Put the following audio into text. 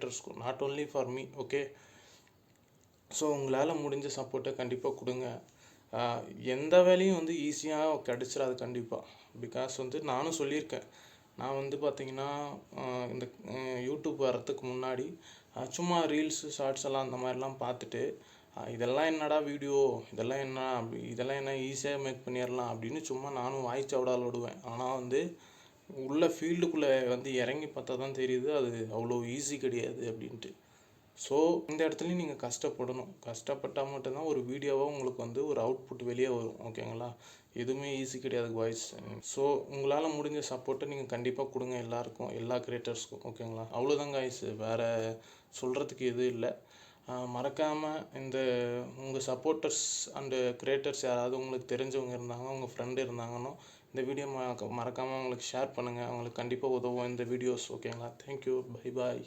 கிரியேட்டர்ஸ்க்கும், not only for me. Okay, so உங்களால் முடிஞ்ச சப்போர்ட்டை கண்டிப்பாக கொடுங்க. எந்த வேலையும் வந்து ஈஸியாக கிடச்சிடாது கண்டிப்பாக. பிகாஸ் வந்து நானும் சொல்லியிருக்கேன். நான் வந்து பார்த்திங்கன்னா இந்த யூடியூப் வரத்துக்கு முன்னாடி சும்மா ரீல்ஸு ஷார்ட்ஸ் எல்லாம் அந்த மாதிரிலாம் பார்த்துட்டு இதெல்லாம் என்னடா வீடியோ, இதெல்லாம் என்ன இதெல்லாம் என்ன ஈஸியாக மேக் பண்ணிடலாம் அப்படின்னு சும்மா நானும் வாய் சவடால் விடுவேன். ஆனால் வந்து உள்ள ஃபீல்டுக்குள்ளே வந்து இறங்கி பார்த்தா தான் தெரியுது அது அவ்வளோ ஈஸி கிடையாது அப்படின்ட்டு. ஸோ இந்த இடத்துலையும் நீங்கள் கஷ்டப்படணும். கஷ்டப்பட்டால் மட்டும்தான் ஒரு வீடியோவாக உங்களுக்கு வந்து ஒரு அவுட்புட் வெளியே வரும். ஓகேங்களா? எதுவுமே ஈஸி கிடையாது பாய்ஸ். ஸோ உங்களால் முடிஞ்ச சப்போர்ட்டை நீங்கள் கண்டிப்பாக கொடுங்க எல்லாருக்கும், எல்லா கிரியேட்டர்ஸ்க்கும். ஓகேங்களா? அவ்வளோதான் காய்ஸ், வேறு சொல்கிறதுக்கு எதுவும் இல்லை. மறக்காமல் இந்த உங்கள் சப்போர்ட்டர்ஸ் அண்டு கிரியேட்டர்ஸ் யாராவது உங்களுக்கு தெரிஞ்சவங்க இருந்தாங்க, உங்கள் ஃப்ரெண்டு இருந்தாங்கன்னா இந்த வீடியோ மறக்காமல் அவங்களுக்கு ஷேர் பண்ணுங்கள். அவங்களுக்கு கண்டிப்பாக உதவும் இந்த வீடியோஸ். ஓகேங்களா? Thank you, bye bye.